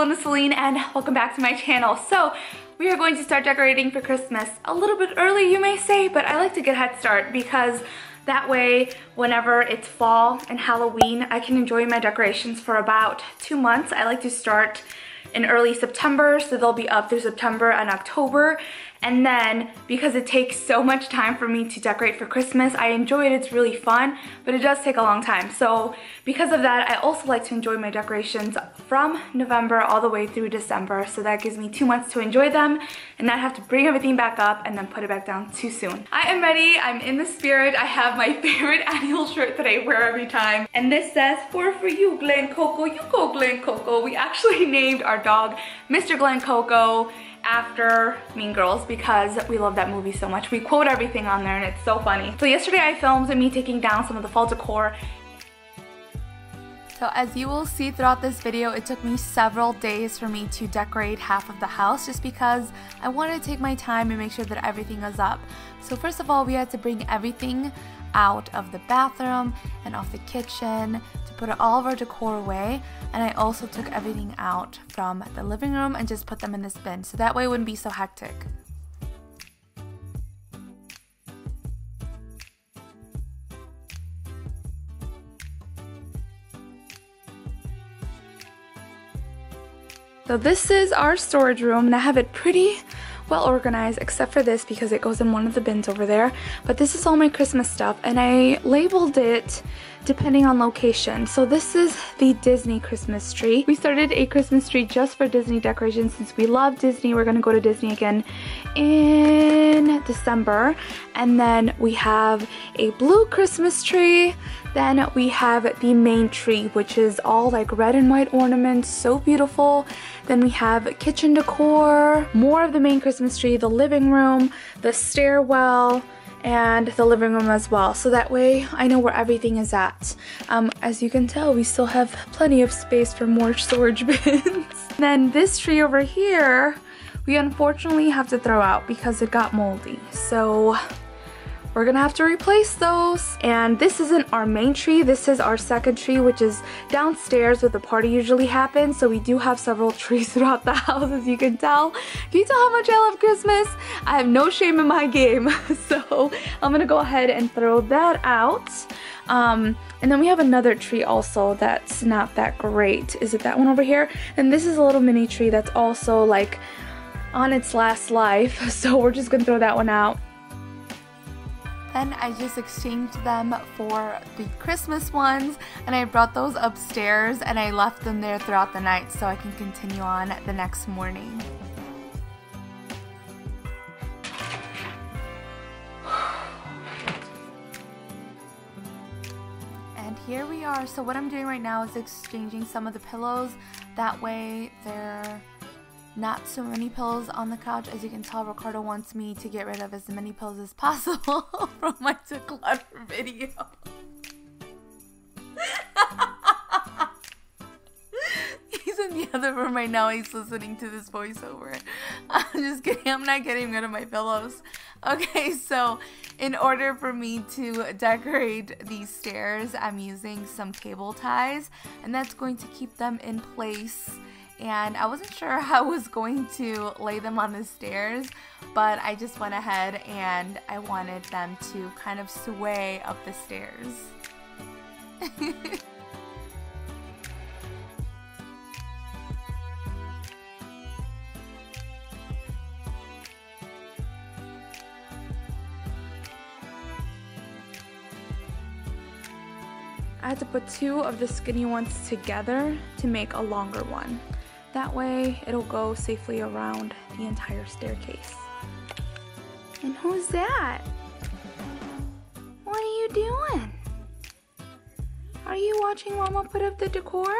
Belinda, Selene, and welcome back to my channel. So we are going to start decorating for Christmas a little bit early, you may say, but I like to get a head start because that way whenever it's fall and Halloween, I can enjoy my decorations for about 2 months. I like to start in early September, so they'll be up through September and October. And then, because it takes so much time for me to decorate for Christmas, I enjoy it, it's really fun, but it does take a long time. So because of that, I also like to enjoy my decorations from November all the way through December. So that gives me 2 months to enjoy them and not have to bring everything back up and then put it back down too soon. I am ready, I'm in the spirit. I have my favorite annual shirt that I wear every time. And this says, for you, Glen Coco, you go Glen Coco. We actually named our dog Mr. Glen Coco after Mean Girls because we love that movie so much. We quote everything on there and it's so funny. So yesterday I filmed me taking down some of the fall decor. So as you will see throughout this video, it took me several days for me to decorate half of the house just because I wanted to take my time and make sure that everything was up. So first of all, we had to bring everything out of the bathroom and off the kitchen to put all of our decor away, and I also took everything out from the living room and just put them in this bin so that way it wouldn't be so hectic. So this is our storage room and I have it pretty well organized except for this because it goes in one of the bins over there. But this is all my Christmas stuff and I labeled it depending on location. So this is the Disney Christmas tree. We started a Christmas tree just for Disney decorations since we love Disney. We're gonna go to Disney again in December. And then we have a blue Christmas tree. Then we have the main tree, which is all like red and white ornaments, so beautiful. Then we have kitchen decor, more of the main Christmas tree, the living room, the stairwell, and the living room as well. So that way I know where everything is at. As you can tell, we still have plenty of space for more storage bins. Then this tree over here, we unfortunately have to throw out because it got moldy. So we're gonna have to replace those. And this isn't our main tree, this is our second tree, which is downstairs where the party usually happens. So we do have several trees throughout the house, as you can tell. Can you tell how much I love Christmas? I have no shame in my game. So I'm gonna go ahead and throw that out. And then we have another tree also that's not that great. Is it that one over here? And this is a little mini tree that's also like on its last life. So we're just gonna throw that one out. Then I just exchanged them for the Christmas ones and I brought those upstairs and I left them there throughout the night so I can continue on the next morning. And here we are. So what I'm doing right now is exchanging some of the pillows. That way they're not so many pillows on the couch. As you can tell, Ricardo wants me to get rid of as many pillows as possible from my declutter video. He's in the other room right now. He's listening to this voiceover. I'm just kidding. I'm not getting rid of my pillows. Okay, so in order for me to decorate these stairs, I'm using some cable ties, and that's going to keep them in place. And I wasn't sure how I was going to lay them on the stairs, but I just went ahead and I wanted them to kind of sway up the stairs. I had to put 2 of the skinny ones together to make a longer one. That way it'll go safely around the entire staircase. And who's that? What are you doing? Are you watching Mama put up the decor?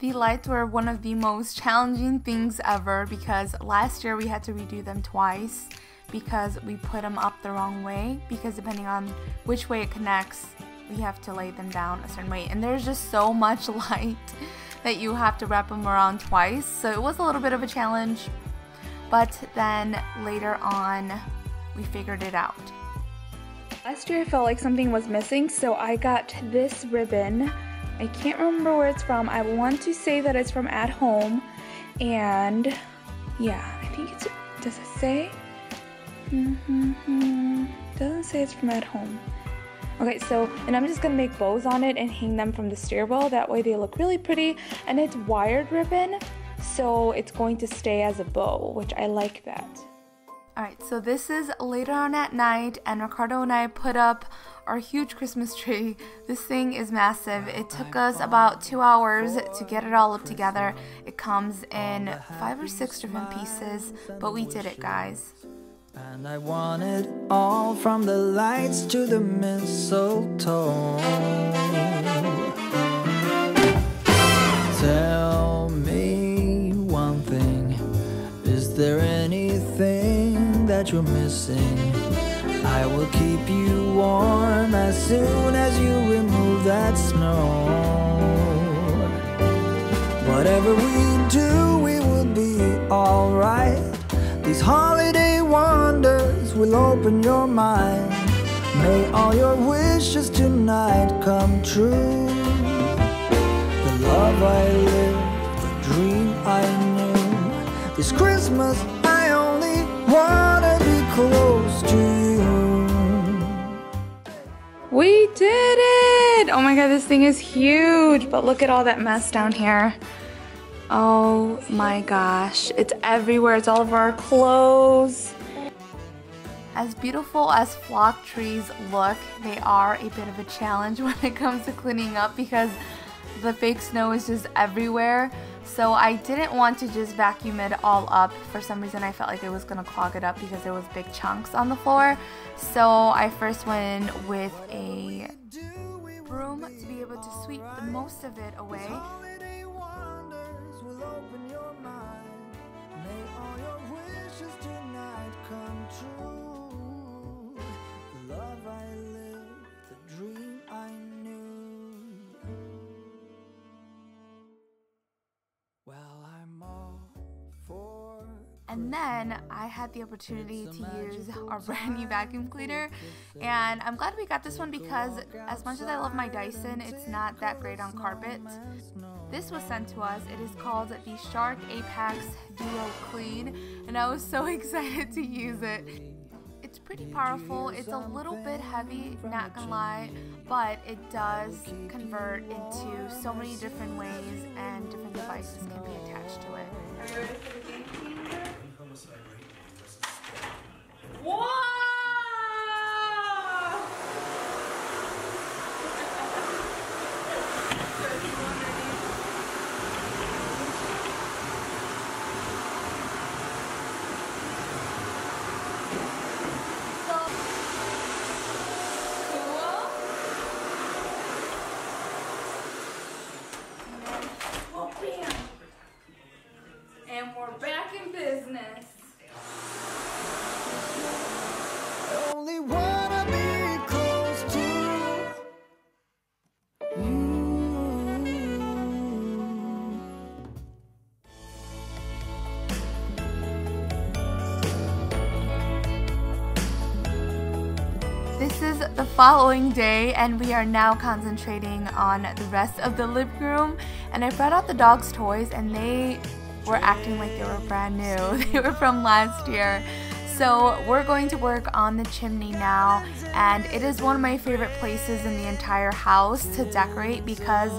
The lights were one of the most challenging things ever because last year we had to redo them twice because we put them up the wrong way, because depending on which way it connects, we have to lay them down a certain way. And there's just so much light that you have to wrap them around twice, so it was a little bit of a challenge, but then later on we figured it out. Last year I felt like something was missing, so I got this ribbon I can't remember where it's from. I want to say that it's from At Home, and yeah, I think it's, does it say? Doesn't say it's from At Home. Okay, so, and I'm just gonna make bows on it and hang them from the stairwell. That way they look really pretty, and it's wired ribbon, so it's going to stay as a bow, which I like that. Alright, so this is later on at night, and Ricardo and I put up our huge Christmas tree. This thing is massive. It took us about 2 hours to get it all up together. It comes in 5 or 6 different pieces, but we did it, guys. And I want it all, from the lights to the mistletoe. Tell me one thing, is there anything that you're missing? I will keep you warm as soon as you remove that snow. Whatever we do, we will be alright. These holiday wonders will open your mind. May all your wishes tonight come true. The love I lived, the dream I knew. This Christmas I only wanna be close to you. We did it! Oh my god, this thing is huge, but look at all that mess down here. Oh my gosh, it's everywhere. It's all over our clothes. As beautiful as flock trees look, they are a bit of a challenge when it comes to cleaning up because the fake snow is just everywhere. So I didn't want to just vacuum it all up. For some reason I felt like it was going to clog it up because there was big chunks on the floor. So I first went in with a broom to be able to sweep the most of it away. Open your mind. May all your wishes tonight come true. The love I lived, the dream I knew. Well, I'm all for. And then I had the opportunity to use our brand new vacuum cleaner, and I'm glad we got this one because as much as I love my Dyson, it's not that great on carpet. This was sent to us. It is called the Shark Apex Duo Clean, and I was so excited to use it. It's pretty powerful. It's a little bit heavy, not gonna lie, but it does convert into so many different ways, and different devices can be attached to it. Are you ready for the game changer? Whoa! And we're back in business. Only wanna be close to you. This is the following day, and we are now concentrating on the rest of the living room. And I brought out the dog's toys, and they were acting like they were brand new. They were from last year. So we're going to work on the chimney now, and it is one of my favorite places in the entire house to decorate because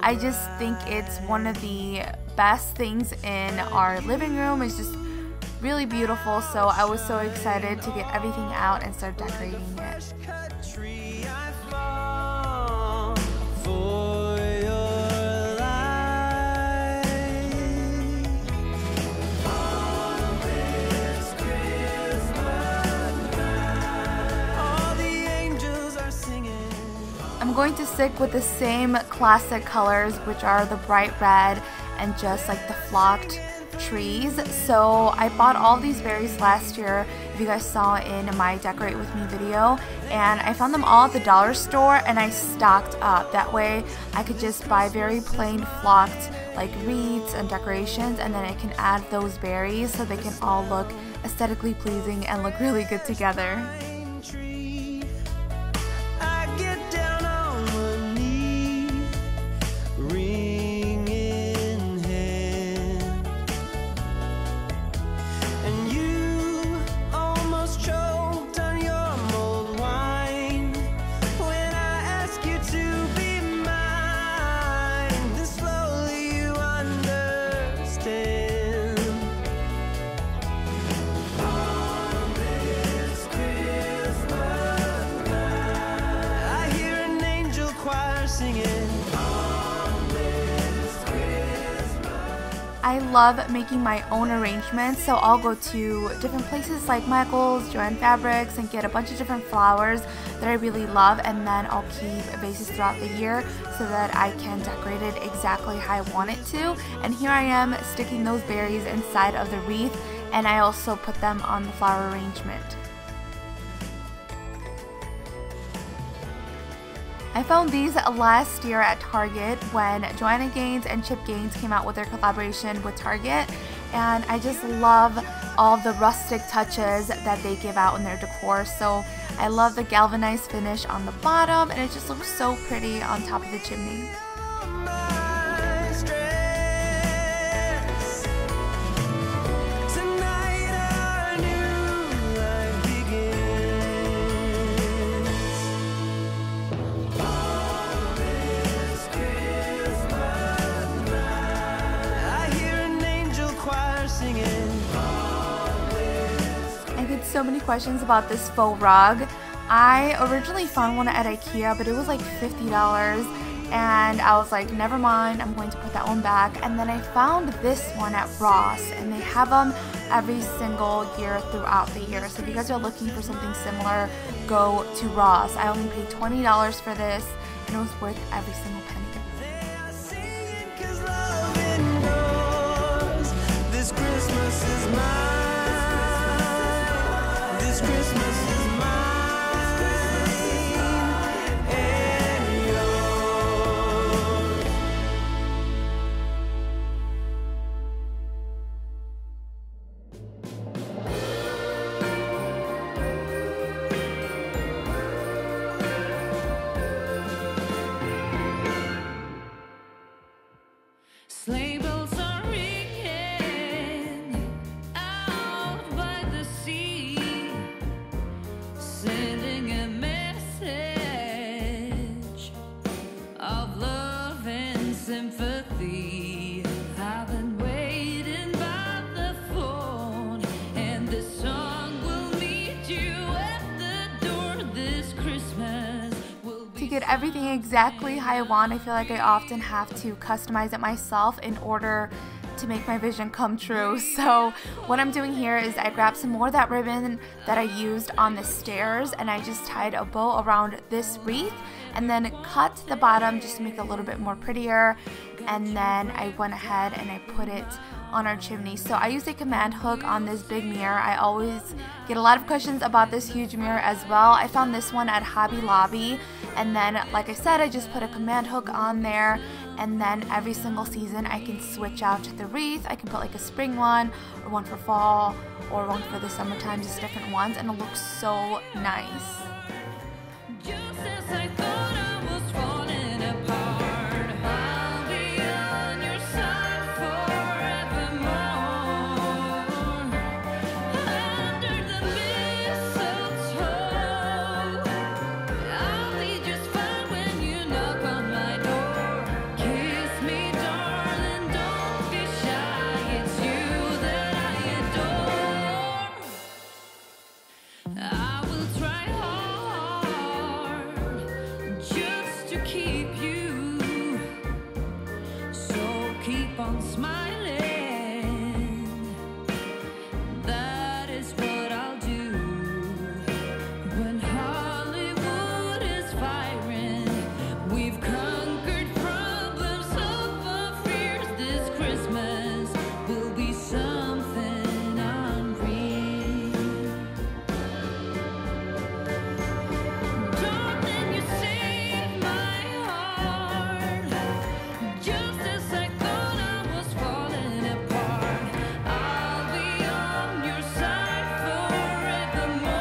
I just think it's one of the best things in our living room. It's just really beautiful, so I was so excited to get everything out and start decorating it. I'm going to stick with the same classic colors, which are the bright red and just like the flocked trees. So I bought all these berries last year, if you guys saw in my Decorate With Me video, and I found them all at the dollar store and I stocked up. That way I could just buy very plain flocked like wreaths and decorations, and then I can add those berries so they can all look aesthetically pleasing and look really good together. I love making my own arrangements, so I'll go to different places like Michael's, Joann Fabrics, and get a bunch of different flowers that I really love, and then I'll keep vases throughout the year so that I can decorate it exactly how I want it to. And here I am sticking those berries inside of the wreath, and I also put them on the flower arrangement. I found these last year at Target when Joanna Gaines and Chip Gaines came out with their collaboration with Target, and I just love all the rustic touches that they give out in their decor. So I love the galvanized finish on the bottom, and it just looks so pretty on top of the chimney. So many questions about this faux rug. I originally found one at IKEA, but it was like $50, and I was like, never mind, I'm going to put that one back. And then I found this one at Ross, and they have them every single year throughout the year. So if you guys are looking for something similar, go to Ross. I only paid $20 for this, and it was worth every single penny. This Christmas is mine. Christmas is mine and yours. Sleigh bells are ringing out by the sea, sending a message of love and sympathy. I've been waiting by the phone, and this song will meet you at the door this Christmas. To get everything exactly how I want, I feel like I often have to customize it myself in order to make my vision come true. So what I'm doing here is I grabbed some more of that ribbon that I used on the stairs, and I just tied a bow around this wreath and then cut the bottom just to make it a little bit more prettier, and then I went ahead and I put it on our chimney. So I used a command hook on this big mirror. I always get a lot of questions about this huge mirror as well. I found this one at Hobby Lobby, and then like I said, I just put a command hook on there, and then every single season I can switch out the wreath. I can put like a spring one, or one for fall, or one for the summertime, just different ones, and it looks so nice. Just as I thought I was falling apart, I'll be on your side forevermore. Under the mistletoe, I'll be just fine when you knock on my door. Kiss me, darling, don't be shy, it's you that I adore. I will try hard just to keep you, so keep on smiling. That is what I'll do when Hollywood is firing. We've conquered problems, hope of fears. This Christmas will be something unreal. Darling, you saved my heart, just as I thought I was falling apart. I'll be on your side forevermore.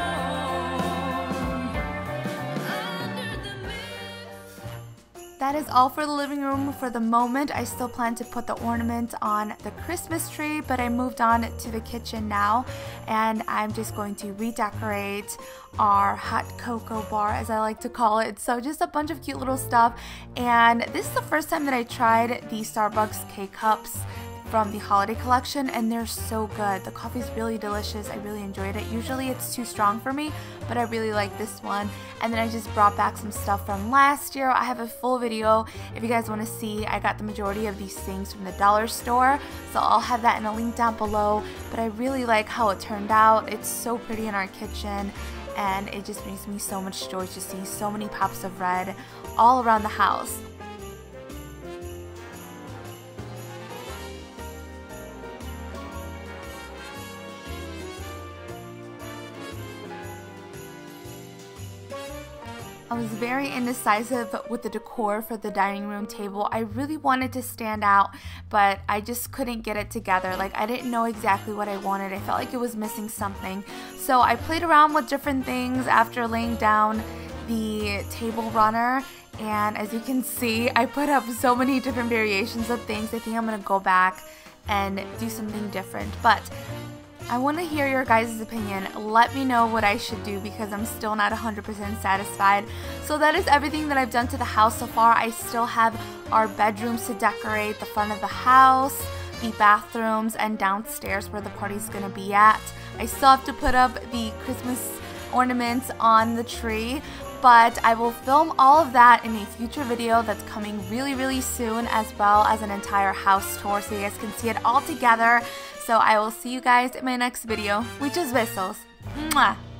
That is all for the living room for the moment. I still plan to put the ornament on the Christmas tree, but I moved on to the kitchen now, and I'm just going to redecorate our hot cocoa bar, as I like to call it. So just a bunch of cute little stuff, and this is the first time that I tried the Starbucks K-Cups. from the holiday collection, and they're so good. The coffee's really delicious. I really enjoyed it. Usually it's too strong for me, but I really like this one. And then I just brought back some stuff from last year. I have a full video if you guys want to see. I got the majority of these things from the dollar store, so I'll have that in a link down below. But I really like how it turned out. It's so pretty in our kitchen, and it just brings me so much joy to see so many pops of red all around the house. I was very indecisive with the decor for the dining room table. I really wanted to stand out, but I just couldn't get it together. Like, I didn't know exactly what I wanted. I felt like it was missing something. So I played around with different things after laying down the table runner, and as you can see, I put up so many different variations of things. I think I'm gonna go back and do something different, but I want to hear your guys' opinion. Let me know what I should do because I'm still not 100% satisfied. So that is everything that I've done to the house so far. I still have our bedrooms to decorate, the front of the house, the bathrooms, and downstairs where the party's going to be at. I still have to put up the Christmas ornaments on the tree, but I will film all of that in a future video that's coming really soon, as well as an entire house tour so you guys can see it all together. So I will see you guys in my next video. Muchos besos. Mwah.